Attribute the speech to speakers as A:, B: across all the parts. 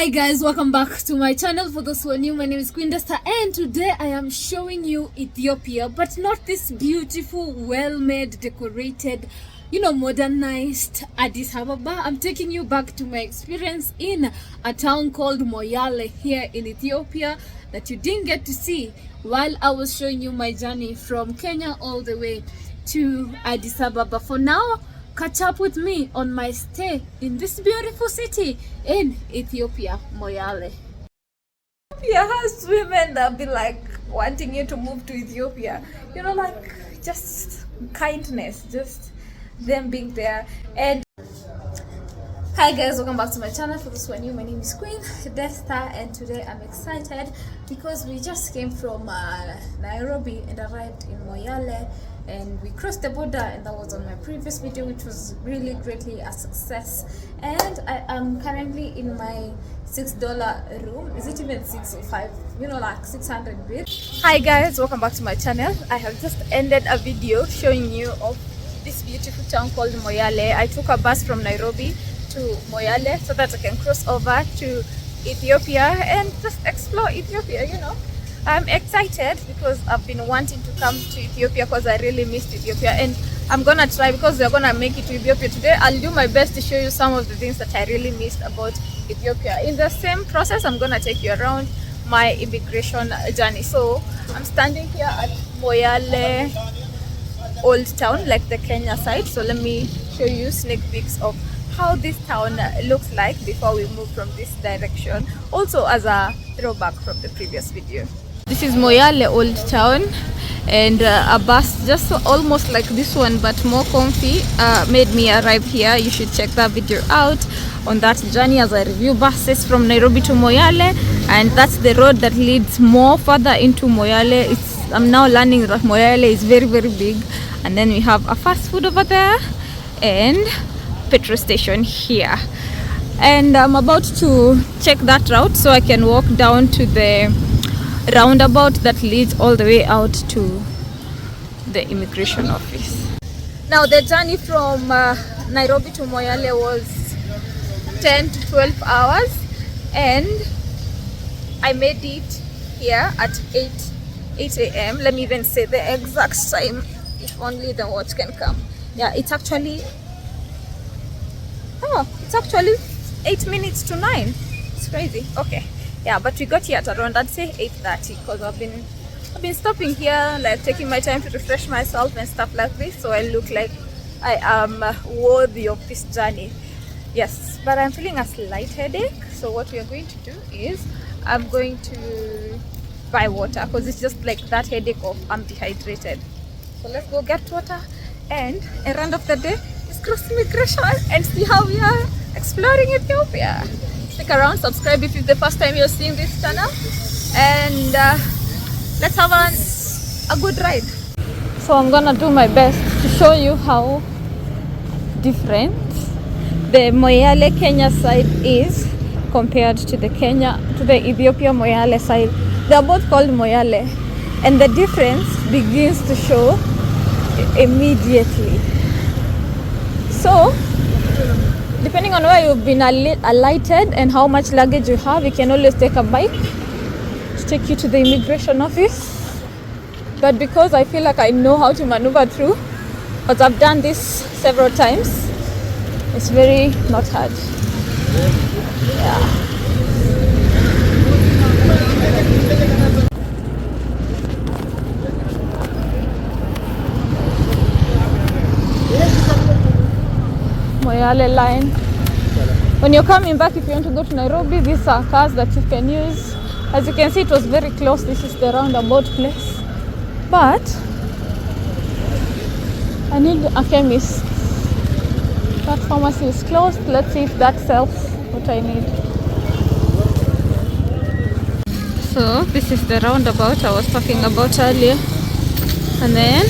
A: Hi guys, welcome back to my channel. For those who are new, my name is Queen Desta, and today I am showing you Ethiopia, but not this beautiful, well-made, decorated, modernized Addis Ababa. I'm taking you back to my experience in a town called Moyale here in Ethiopia that you didn't get to see while I was showing you my journey from Kenya all the way to Addis Ababa. For now, catch up with me on my stay in this beautiful city in Ethiopia, Moyale. Ethiopia has women that be like wanting you to move to Ethiopia. Like just kindness, just them being there. And hi guys, welcome back to my channel. For those who are new, my name is Queen Desta, and today I'm excited because we just came from Nairobi and arrived in Moyale, and we crossed the border, and that was on my previous video, which was really greatly a success. And I am currently in my $6 room. Is it even 6 or 5? Like 600 bits. Hi guys, welcome back to my channel. I have just ended a video showing you of this beautiful town called Moyale. I took a bus from Nairobi to Moyale so that I can cross over to Ethiopia and just explore Ethiopia. I'm excited because I've been wanting to come to Ethiopia because I really missed Ethiopia, and I'm gonna try, because we're gonna make it to Ethiopia today. I'll do my best to show you some of the things that I really missed about Ethiopia. In the same process, I'm gonna take you around my immigration journey. So I'm standing here at Moyale Old Town, like the Kenya side. So let me show you sneak peeks of how this town looks like before we move from this direction, also as a throwback from the previous video. This is Moyale Old Town, and a bus just almost like this one but more comfy made me arrive here. You should check that video out on that journey as I review buses from Nairobi to Moyale, and that's the road that leads more further into Moyale. I'm now learning that Moyale is very, very big, and then we have a fast food over there and petrol station here, and I'm about to check that route so I can walk down to the roundabout that leads all the way out to the immigration office. Now the journey from Nairobi to Moyale was 10 to 12 hours, and I made it here at 8 a.m. Let me even say the exact time, if only the watch can come. Yeah, it's actually 8 minutes to 9. It's crazy. Okay, yeah, but we got here at around, I'd say 8:30, because I've been stopping here, like taking my time to refresh myself and stuff like this, so I look like I am worthy of this journey. Yes, but I'm feeling a slight headache, so what we are going to do is I'm going to buy water, because it's just like that headache of I'm dehydrated. So let's go get water, and errand of the day is cross immigration and see how we are exploring Ethiopia. Stick around, subscribe if it's the first time you're seeing this channel, and let's have a good ride. So I'm gonna do my best to show you how different the Moyale Kenya side is compared to the Ethiopia Moyale side. They're both called Moyale, and the difference begins to show immediately. So depending on where you've been alighted and how much luggage you have, you can always take a bike to take you to the immigration office. But because I feel like I know how to maneuver through, because I've done this several times, it's very not hard. Yeah. Moyale line. When you're coming back, if you want to go to Nairobi, these are cars that you can use. As you can see, it was very close. This is the roundabout place, but I need a chemist. That pharmacy is closed. Let's see if that sells what I need. So this is the roundabout I was talking about earlier, and then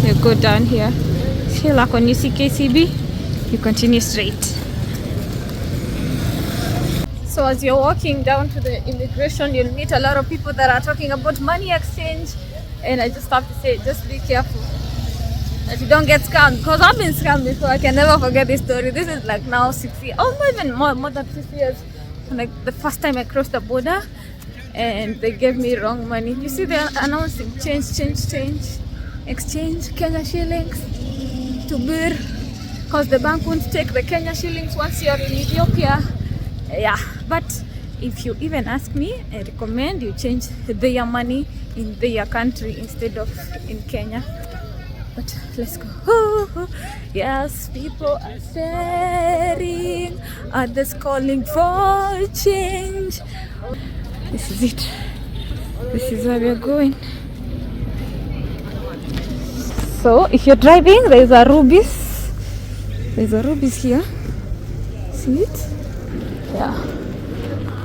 A: you go down here. See, like when you see KCB, you continue straight. So as you're walking down to the immigration, you'll meet a lot of people that are talking about money exchange, and I just have to say, just be careful that you don't get scammed, because I've been scammed before. I can never forget this story. This is like now 6 years, more than 6 years like the first time I crossed the border, and they gave me wrong money. You see, they're announcing exchange Kenya shillings to birr, because the bank won't take the Kenya shillings once you're in Ethiopia. Yeah, but if you even ask me, I recommend you change their money in their country instead of in Kenya. But let's go. Yes, people are staring, others calling for change. This is it. This is where we are going. So if you're driving, there's a Rubis. There's a Rubis here. See it? Yeah.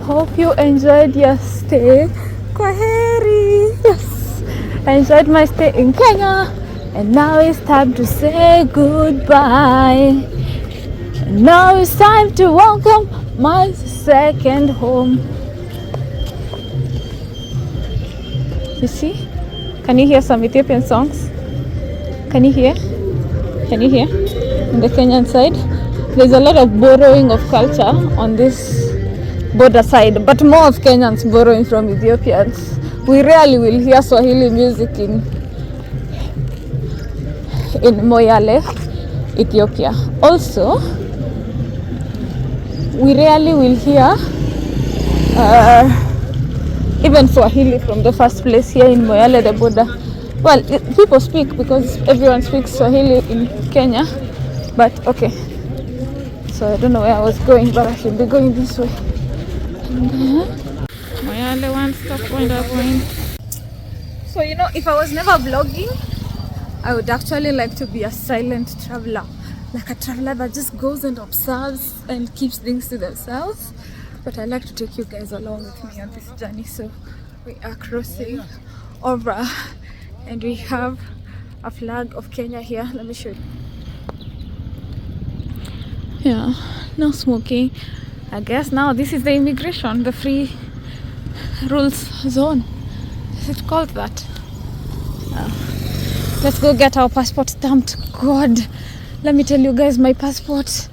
A: Hope you enjoyed your stay. Kwaheri. Yes. I enjoyed my stay in Kenya. And now it's time to say goodbye. And now it's time to welcome my second home. You see? Can you hear some Ethiopian songs? Can you hear? Can you hear? On the Kenyan side, there's a lot of borrowing of culture on this border side, but more of Kenyans borrowing from Ethiopians. We rarely will hear Swahili music in Moyale, Ethiopia. Also, we rarely will hear even Swahili from the first place here in Moyale, the border. Well, people speak because everyone speaks Swahili in Kenya, but okay. So I don't know where I was going, but I should be going this way. Moyale, one stop point. So you know, if I was never vlogging, I would actually like to be a silent traveler, like a traveler that just goes and observes and keeps things to themselves. But I like to take you guys along with me on this journey. So we are crossing over, and we have a flag of Kenya here. Let me show you. Yeah, no smoking. I guess now this is the immigration, the free rules zone. Is it called that? Let's go get our passport stamped. God, let me tell you guys, my passport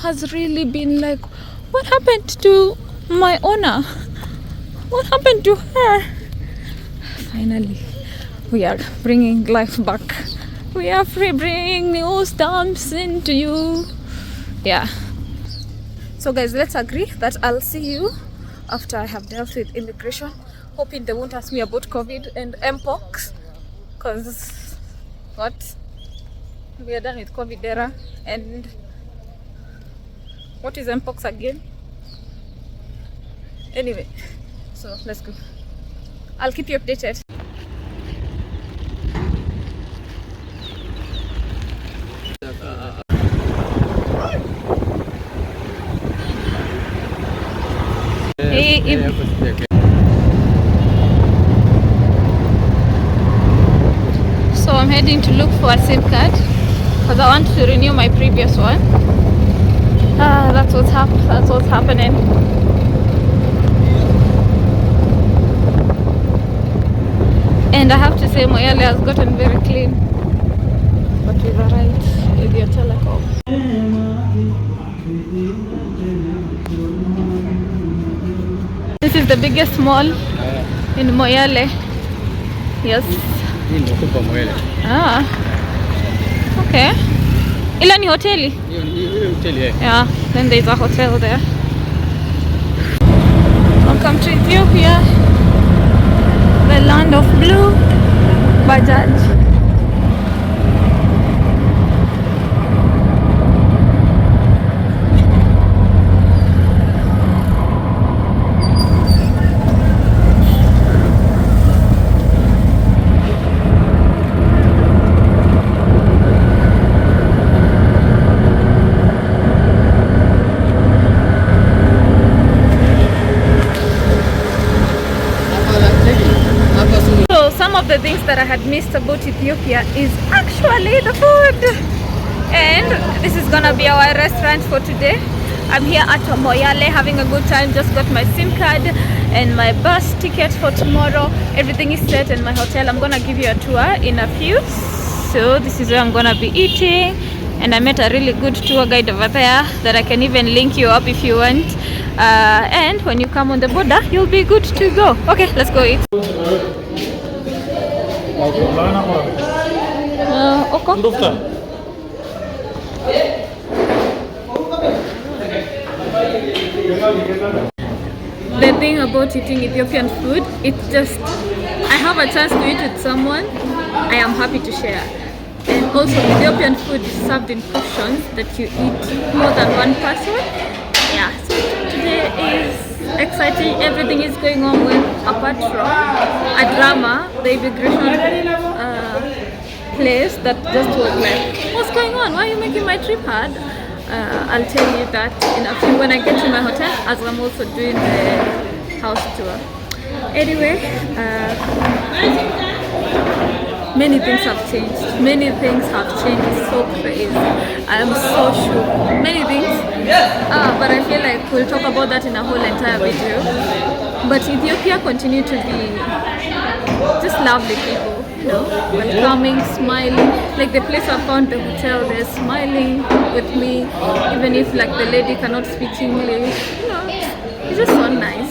A: has really been like, what happened to my owner? What happened to her? Finally, we are bringing life back. We are bringing new stamps into you. Yeah. So guys, let's agree that I'll see you after I have dealt with immigration. Hoping they won't ask me about COVID and Mpox. Because what? We are done with COVID era. And what is Mpox again? Anyway, so let's go. I'll keep you updated. So I'm heading to look for a SIM card because I want to renew my previous one. That's what's happening. And I have to say, Moyale has gotten very clean, but we've arrived with your telecom. This is the biggest mall in Moyale. Yes. Ah. Okay. Ila ni hoteli? Yeah, then there's a hotel there. Welcome to Ethiopia, the land of blue. Bajaj. Some of the things that I had missed about Ethiopia is actually the food, and this is gonna be our restaurant for today. I'm here at Moyale having a good time. Just got my SIM card and my bus ticket for tomorrow. Everything is set in my hotel. I'm gonna give you a tour in a few. So this is where I'm gonna be eating,
B: and I met a really good tour guide over there that I can even link you up if you want. And when you come on the border, you'll be good to go. Okay, let's go eat. Okay. The thing about eating Ethiopian food, it's just, I have a chance to eat with someone, I am happy to share. And also Ethiopian food is served in portions that you eat more than one person. Yeah, so today is exciting. Everything is going on well, apart from a drama, the immigration place that just was like, what's going on? Why are you making my trip hard? I'll tell you that in a few when I get to my hotel, as I'm also doing the house tour. Anyway, many things have changed. Many things have changed. It's so crazy. I'm so shocked. Many things. But I feel like we'll talk about that in a whole entire video. But Ethiopia continue to be just lovely people. You know, welcoming, smiling. Like the place I found, the hotel, they're smiling with me, even if like the lady cannot speak English. You know, it's just so nice.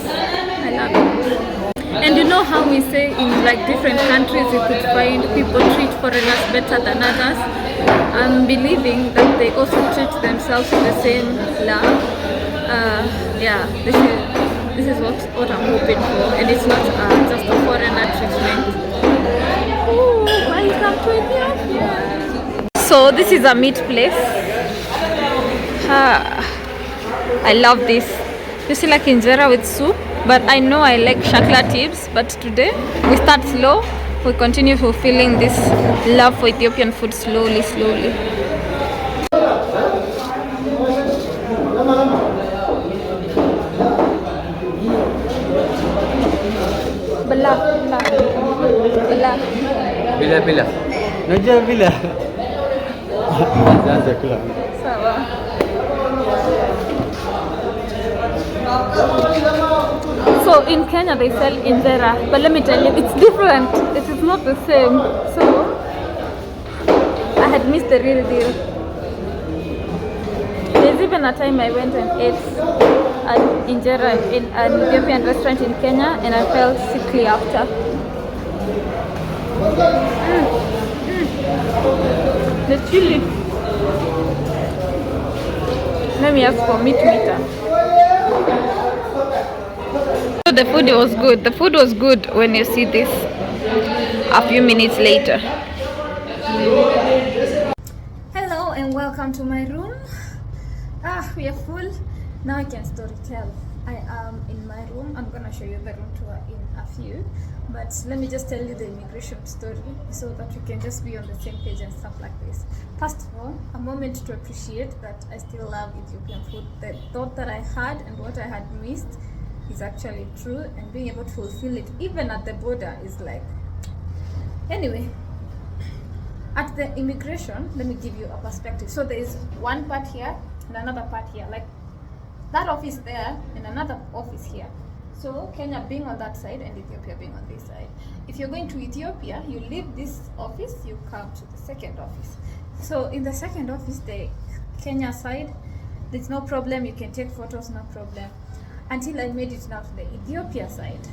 B: I love it. And you know how we say in like different countries you could find people treat foreigners better than others. I'm believing that they also treat themselves with the same love. Yeah, this is what I'm hoping for, and it's not just a foreigner treatment. Ooh, welcome to Ethiopia. So this is a meat place. I love this. You see like injera with soup, but I know I like shakla tips. But today we start slow. We continue fulfilling this love for Ethiopian food slowly.
C: Bila. Naja bila. Naja kula.
B: Sawa. So in Kenya they sell injera, but let me tell you, it's different. It is not the same. So I had missed the real deal. There's even a time I went and ate an injera in an Ethiopian restaurant in Kenya, and I felt sickly after. The chili. Let me ask for meter. So the food was good. The food was good when you see this a few minutes later.
A: Hello and welcome to my room. We are full. Now I can story tell. I am in my room. I'm gonna show you the room tour in a few, but let me just tell you the immigration story so that you can just be on the same page and stuff like this. First of all, a moment to appreciate that I still love Ethiopian food. The thought that I had and what I had missed is actually true, and being able to fulfill it even at the border is like, anyway. At the immigration, let me give you a perspective. So there is one part here and another part here, like that office there and another office here. So Kenya being on that side and Ethiopia being on this side. If you're going to Ethiopia, you leave this office, you come to the second office. So in the second office, the Kenya side, there's no problem, you can take photos, no problem. Until I made it now to the Ethiopia side.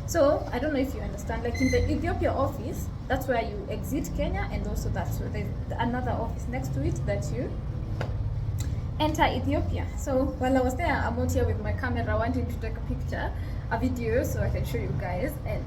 A: So I don't know if you understand, like in the Ethiopia office, that's where you exit Kenya, and also that's where there's another office next to it that you enter Ethiopia. So while I was there, I'm out here with my camera wanting to take a picture, a video, so I can show you guys, and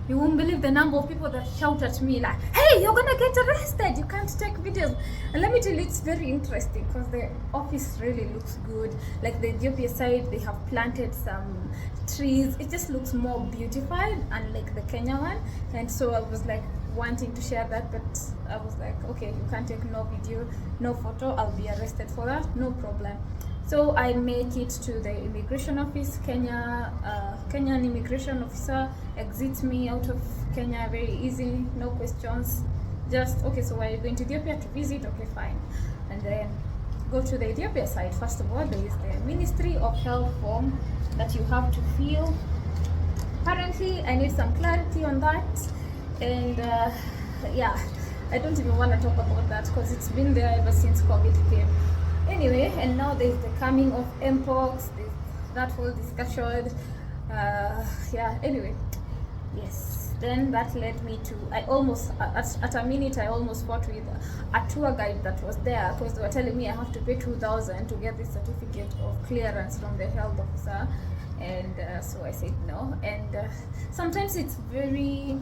A: you won't believe the number of people that shout at me like, hey, you're gonna get arrested, you can't take videos. And let me tell you, it's very interesting because the office really looks good. Like the Ethiopia side, they have planted some trees. It just looks more beautified, unlike the Kenya one. And so I was like wanting to share that, but I was like, okay, you can't take no video, no photo, I'll be arrested for that, no problem. So I make it to the immigration office. Kenyan immigration officer exits me out of Kenya very easy, no questions. Just, okay, so are you going to Ethiopia to visit? Okay, fine. And then go to the Ethiopia side. First of all, there is the Ministry of Health form that you have to fill. Apparently, I need some clarity on that. And yeah, I don't even want to talk about that because it's been there ever since COVID came. Anyway, and now there's the coming of mpox, there's that whole discussion. Yeah, anyway, yes, then that led me to, I almost at a minute I almost fought with a tour guide that was there, because they were telling me I have to pay 2,000 to get this certificate of clearance from the health officer, and so I said no. And sometimes it's very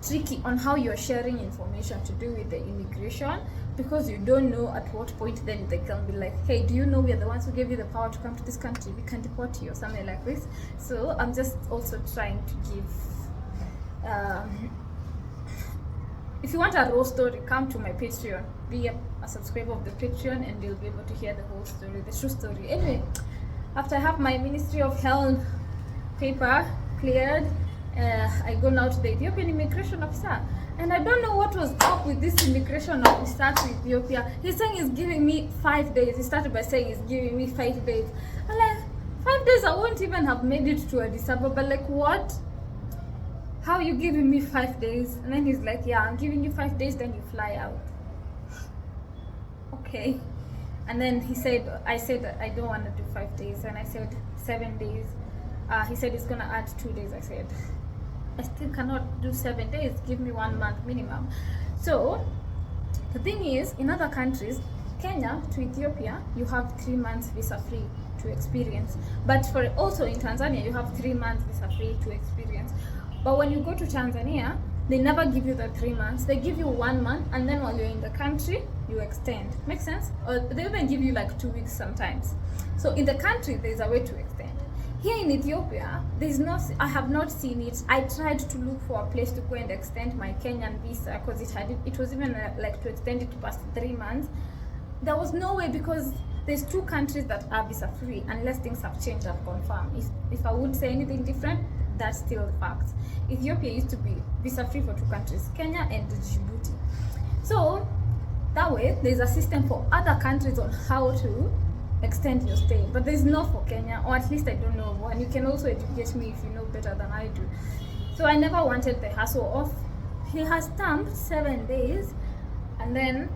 A: tricky on how you're sharing information to do with the immigration, because you don't know at what point then they can be like, hey, do you know we are the ones who gave you the power to come to this country, we can deport you, or something like this. So I'm just also trying to give if you want a raw story, come to my Patreon, be a subscriber of the Patreon, and you'll be able to hear the whole story, the true story. Anyway, after I have my Ministry of Health paper cleared, I go now to the Ethiopian immigration officer, and I don't know what was up with this immigration officer to Ethiopia. He's saying he's giving me 5 days. He started by saying he's giving me 5 days. I'm like, 5 days, I won't even have made it to Addis Ababa. Like, what? How are you giving me 5 days? And then he's like, yeah, I'm giving you 5 days, then you fly out. Okay. And then he said, I said I don't want to do 5 days, and I said 7 days. He said he's gonna add 2 days. I said, I still cannot do 7 days, give me 1 month minimum. So the thing is, in other countries, Kenya to Ethiopia, you have 3 months visa free to experience, but for also in Tanzania you have 3 months visa free to experience. But when you go to Tanzania, they never give you the 3 months, they give you 1 month, and then while you're in the country you extend. Make sense? Or they even give you like 2 weeks sometimes. So in the country there's a way to extend. Here in Ethiopia, I have not seen it. I tried to look for a place to go and extend my Kenyan visa, because it was even like to extend it past 3 months. There was no way, because there's 2 countries that are visa free, unless things have changed and confirmed. If I would say anything different, that's still the fact. Ethiopia used to be visa free for 2 countries, Kenya and Djibouti. So that way, there's a system for other countries on how to extend your stay, but there's no for Kenya, or at least I don't know one. You can also educate me if you know better than I do. So I never wanted the hassle of, he has stamped 7 days, and then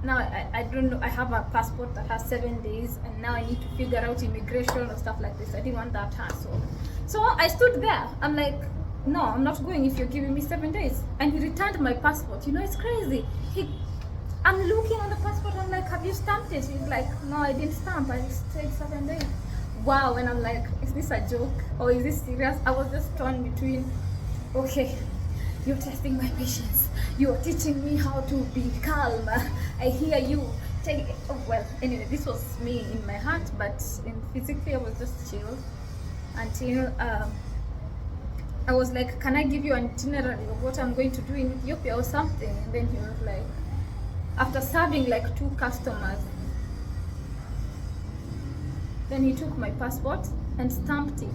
A: now I don't know, I have a passport that has 7 days, and now I need to figure out immigration or stuff like this. I didn't want that hassle. So I stood there, I'm like, no, I'm not going if you're giving me 7 days. And he returned my passport. You know, it's crazy. I'm looking on the passport, I'm like, have you stamped it? He's like, no, I didn't stamp, I stayed 7 days. Wow. And I'm like, is this a joke or is this serious? I was just torn between, okay, you're testing my patience, you're teaching me how to be calm, I hear you, take it. Oh, well, anyway, this was me in my heart, but physically I was just chill until I was like, can I give you an itinerary of what I'm going to do in Ethiopia or something? And then he was like, after serving like 2 customers, then he took my passport and stamped it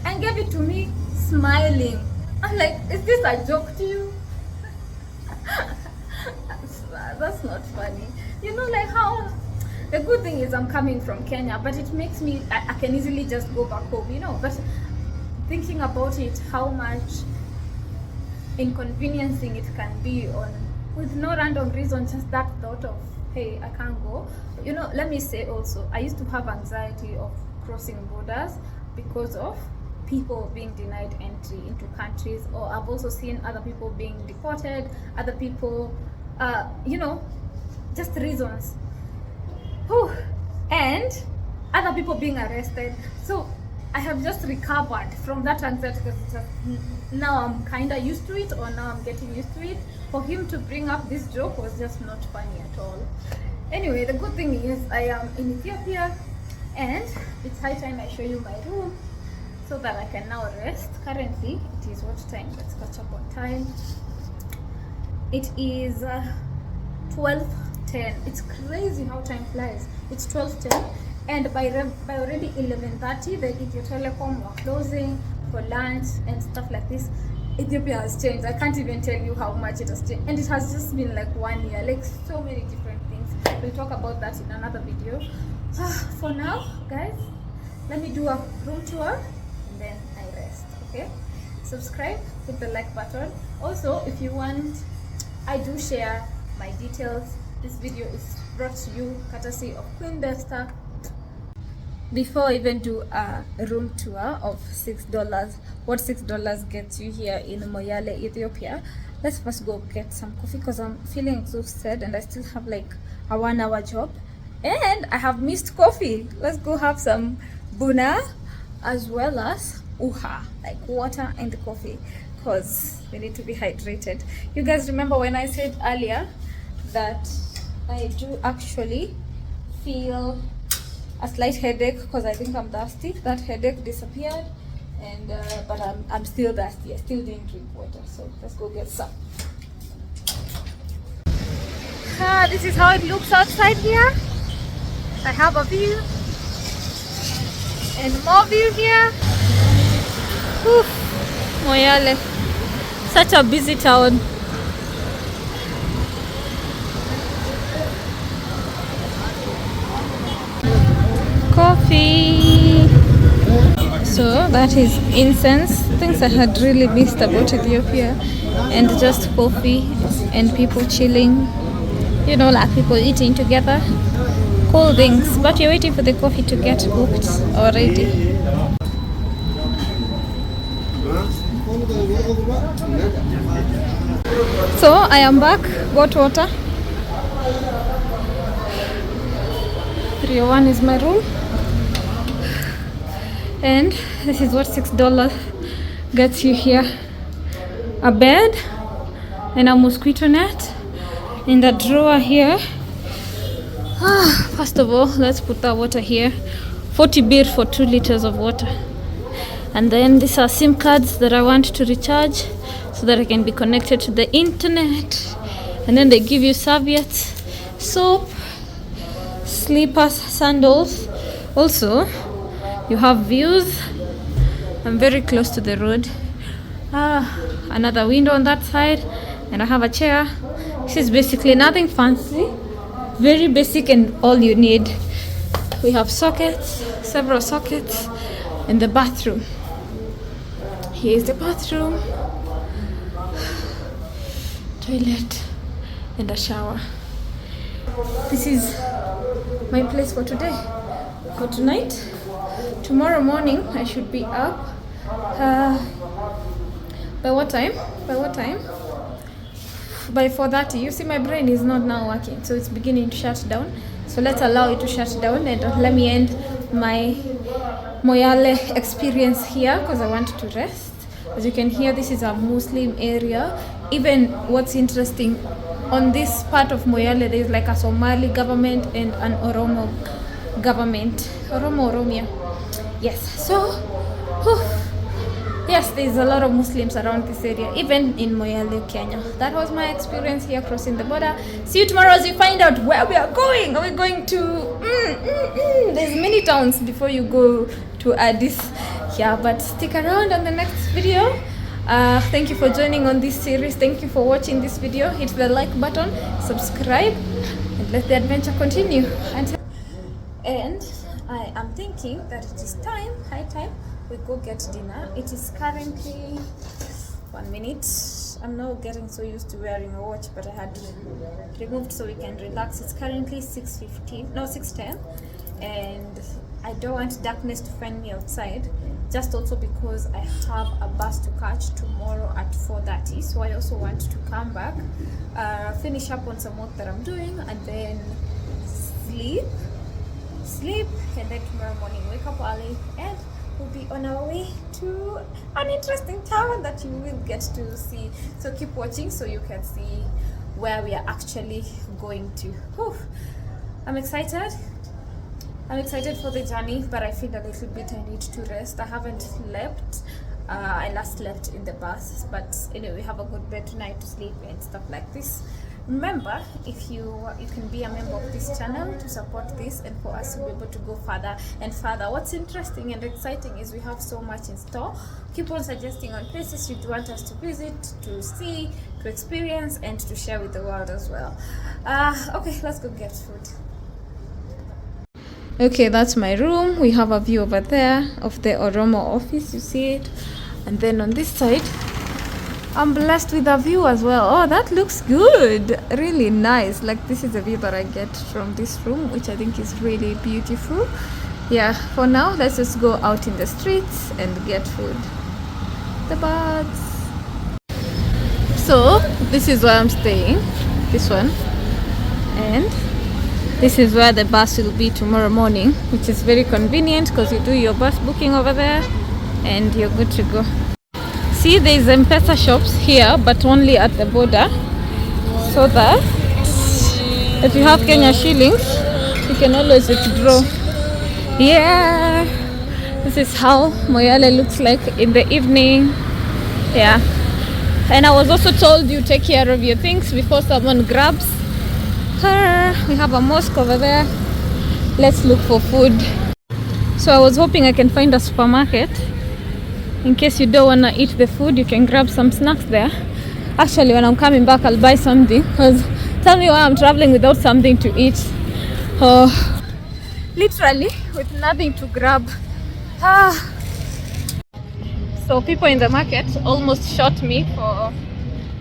A: and gave it to me smiling. I'm like, is this a joke to you? That's not funny. You know, like how, the good thing is I'm coming from Kenya, but it makes me, I can easily just go back home, you know. But thinking about it, how much inconveniencing it can be on, with no random reason, just that thought of, hey, I can't go. You know, let me say also, I used to have anxiety of crossing borders because of people being denied entry into countries, or I've also seen other people being deported, other people, you know, just reasons. Whew. And other people being arrested. So I have just recovered from that anxiety, because now I'm kind of used to it, or now I'm getting used to it. For him to bring up this joke was just not funny at all. Anyway, the good thing is I am in Ethiopia, and it's high time I show you my room so that I can now rest. Currently, it is what time? Let's catch up on time. It is 12:10. It's crazy how time flies. It's 12:10. And by already 11:30, the Ethio Telecom were closing for lunch and stuff like this. Ethiopia has changed. I can't even tell you how much it has changed. And it has just been like 1 year, like so many different things. We'll talk about that in another video. For now, guys, let me do a room tour and then I rest, okay? Subscribe, hit the like button. Also, if you want, I do share my details. This video is brought to you courtesy of Queen Desta. Before I even do a room tour of $6, what $6 gets you here in Moyale, Ethiopia, let's first go get some coffee because I'm feeling exhausted and I still have like a 1-hour job and I have missed coffee. Let's go have some buna as well as uha, like water and coffee, because we need to be hydrated. You guys remember when I said earlier that I do actually feel a slight headache because I think I'm thirsty. That headache disappeared, and but I'm still thirsty. I still didn't drink water, so let's go get some. This is how it looks outside here. I have a view and more view here. Oof, Moyale, such a busy town. Coffee. So that is incense, things I had really missed about Ethiopia, and just coffee and people chilling, you know, like people eating together, cool things. But you're waiting for the coffee to get booked already. So I am back, got water. 301 is my room. And this is what $6 gets you here: a bed and a mosquito net in the drawer here. First of all, let's put that water here. 40 bir for 2 liters of water. And then these are SIM cards that I want to recharge so that I can be connected to the internet. And then they give you serviettes, soap, slippers, sandals. Also, you have views. I'm very close to the road. Another window on that side, and I have a chair. This is basically nothing fancy, very basic and all you need. We have sockets, several sockets, in the bathroom. Here is the bathroom, toilet, and a shower. This is my place for today. For tonight, tomorrow morning I should be up. By what time? By 4:30. You see, my brain is not now working, so it's beginning to shut down. So let's allow it to shut down, and let me end my Moyale experience here because I want to rest. As you can hear, this is a Muslim area. Even what's interesting, on this part of Moyale there is like a Somali government and an Oromo government. Oromia. Yes. So yes, there's a lot of Muslims around this area, even in Moyale, Kenya. That was my experience here crossing the border. See you tomorrow as you find out where we are going. Are we going to there's many towns before you go to Addis. Yeah, but stick around on the next video. Thank you for joining on this series. Thank you for watching this video. Hit the like button, subscribe, and let the adventure continue. And I am thinking that it is high time we go get dinner. It is currently 1 minute. I'm now getting so used to wearing a watch, but I had removed so we can relax. It's currently 6:10, and I don't want darkness to find me outside, just also because I have a bus to catch tomorrow at 4:30. So I also want to come back, finish up on some work that I'm doing, and then sleep, and then tomorrow morning wake up early, and we'll be on our way to an interesting town that you will get to see. So keep watching so you can see where we are actually going to. I'm excited for the journey, but I feel a little bit I need to rest. I haven't slept. I last slept in the bus, but anyway, have a good bed tonight to sleep and stuff like this. Remember, if you can be a member of this channel to support this and for us to be able to go further and further. What's interesting and exciting is we have so much in store. Keep on suggesting on places you'd want us to visit, to see, to experience, and to share with the world as well. Okay, let's go get food. Okay, that's my room. We have a view over there of the Oromo office, you see it. And then on this side,
B: I'm blessed with a view as well. Oh, that looks good. Really nice. Like, this is the view that I get from this room, which I think is really beautiful. Yeah, for now, let's just go out in the streets and get food. The birds. So, this is where I'm staying. This one. And this is where the bus will be tomorrow morning, which is very convenient because you do your bus booking over there and you're good to go. See, there's M-Pesa shops here, but only at the border, so that if you have Kenya shillings, you can always withdraw. Yeah, this is how Moyale looks like in the evening. Yeah, and I was also told you take care of your things before someone grabs her. We have a mosque over there. Let's look for food. So I was hoping I can find a supermarket. In case you don't want to eat the food, you can grab some snacks there. Actually, when I'm coming back, I'll buy something, because tell me why I'm traveling without something to eat. Oh, literally with nothing to grab. So people in the market almost shot me for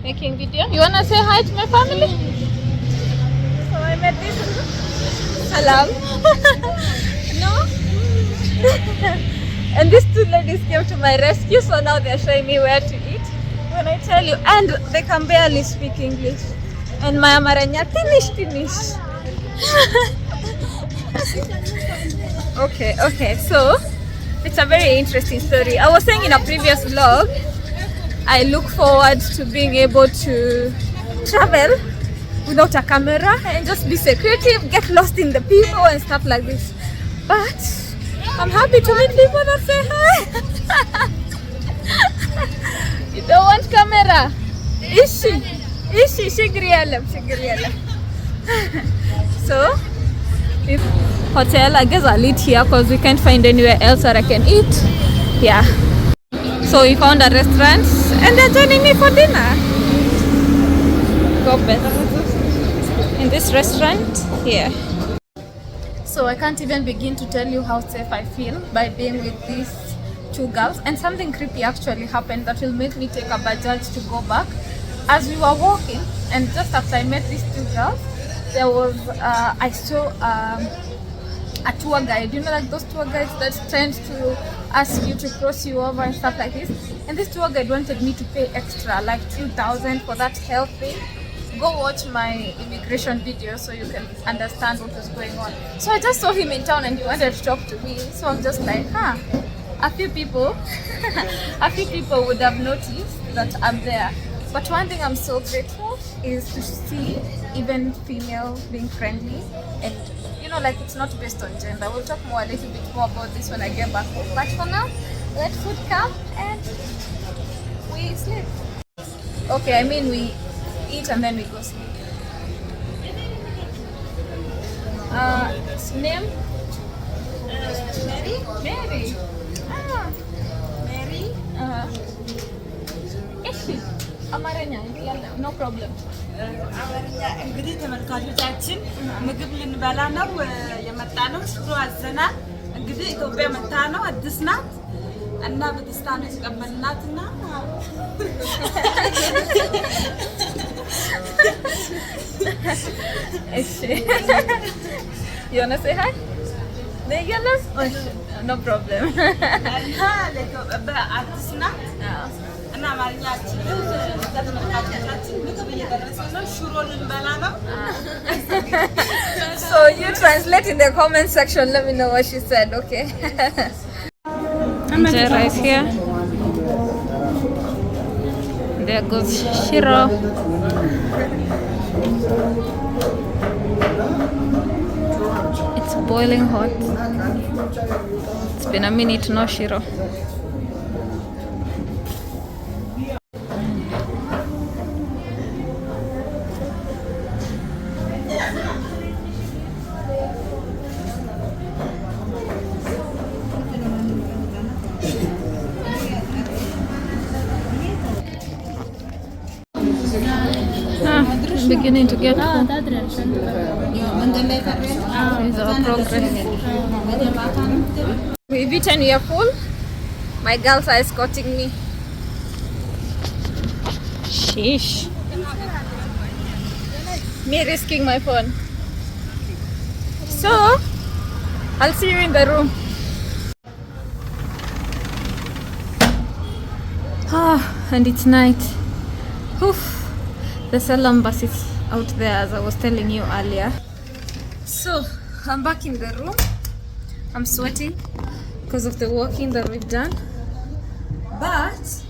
B: making video. You want to say hi to my family? So I met this. Salam. No? And these two ladies came to my rescue, so now they're showing me where to eat. When I tell you, and they can barely speak English. And my Amaranya, tinish. Okay, so it's a very interesting story. I was saying in a previous vlog, I look forward to being able to travel without a camera and just be secretive, get lost in the people and stuff like this. But I'm happy to meet people that say hi. You don't want camera? Ishi, shigriyalam. So, if hotel, I guess I'll eat here because we can't find anywhere else that I can eat. Yeah. So we found a restaurant and they're joining me for dinner. Go best. In this restaurant here. So I can't even begin to tell you how safe I feel by being with these two girls. And something creepy actually happened that will make me take a bajaj to go back. As we were walking, and just after I met these two girls, there was I saw a tour guide. You know, like those tour guides that tend to ask you to cross you over and stuff like this. And this tour guide wanted me to pay extra, like 2,000 for that health thing. Go watch my immigration video so you can understand what was going on. So I just saw him in town and he wanted to talk to me. So I'm just like, a few people would have noticed that I'm there. But one thing I'm so grateful is to see even female being friendly, and you know, like, it's not based on gender. We'll talk a little bit more about this when I get back home. But for now, let food come and we sleep. Okay, I mean we eat and then we go sleep. Name? Mary. Mary. Ishi. Amaranya. No problem.
D: አማርኛ እንግዲህ ተመልካቾቻችን ምግብ ልንበላ ነው የመጣ ነው። ሽሮ አዘናል። እንግዲህ ኢትዮጵያ መጣ ነው፣ አዲስ ናት እና በደስታ ነው የተቀበልናትና
B: እሺ You wanna say hi? No problem.
D: አዲስ ናት እና አማርኛችን ተመልካቾቻችን ምግብ እየደረሰ ነው። ሽሮ ልንበላ ነው።
B: So you translate in the comment section. Let me know what she said, okay? Injera is here. There goes Shiro. It's boiling hot. It's been a minute, no Shiro. I'm beginning to get full. Is our progress. We've eaten, we are full. My girls are escorting me. Sheesh. Me risking my phone. So, I'll see you in the room. And it's night. Oof. The Salem bus is out there, as I was telling you earlier. So, I'm back in the room. I'm sweating because of the walking that we've done. But,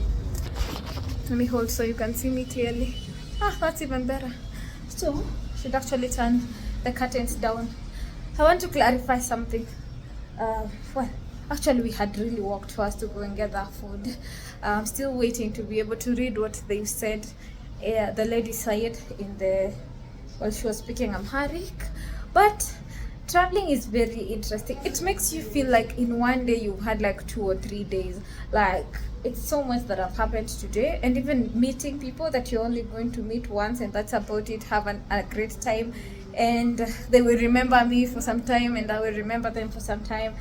B: let me hold so you can see me clearly. That's even better. So, should actually turn the curtains down. I want to clarify something. Well, actually we had really walked fast to go and get our food. I'm still waiting to be able to read what they said. The lady said in the, well, she was speaking Amharic. But traveling is very interesting. It makes you feel like in one day you've had like 2 or 3 days. Like, it's so much that have happened today, and even meeting people that you're only going to meet once, and that's about it. Have a great time, and they will remember me for some time, and I will remember them for some time.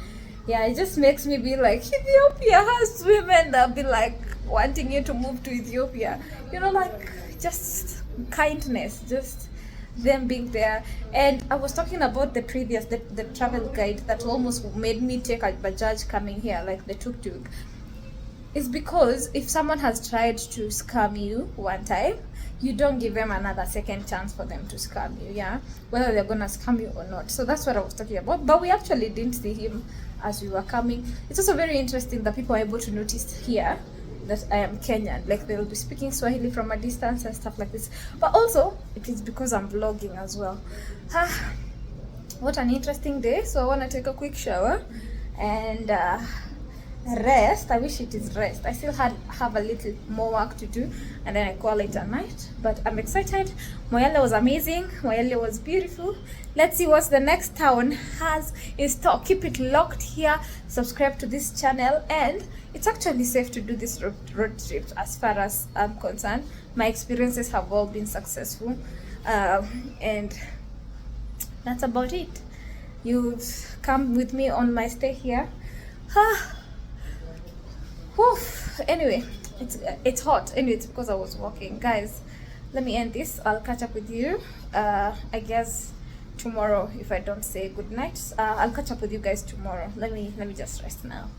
B: Yeah, it just makes me be like, Ethiopia has women that be like wanting you to move to Ethiopia. You know, like, just kindness, just them being there. And I was talking about the previous, the travel guide that almost made me take a Bajaj coming here, like the tuk-tuk. It's because if someone has tried to scam you one time, you don't give them another second chance for them to scam you, yeah? Whether they're gonna scam you or not. So that's what I was talking about. But we actually didn't see him as we were coming. It's also very interesting that people are able to notice here that I am Kenyan. Like, they will be speaking Swahili from a distance and stuff like this. But also, it is because I'm vlogging as well. What an interesting day. So I want to take a quick shower and rest. I wish it is rest. I still have a little more work to do, and then I call it a night. But I'm excited. Moyale was amazing. Moyale was beautiful. Let's see what the next town has in store. Keep it locked here. Subscribe to this channel, and it's actually safe to do this road trip as far as I'm concerned. My experiences have all been successful, and that's about it. You've come with me on my stay here. Anyway, it's hot. Anyway, it's because I was walking. Guys, let me end this. I'll catch up with you I guess tomorrow, if I don't say good night. I'll catch up with you guys tomorrow. Let me just rest now.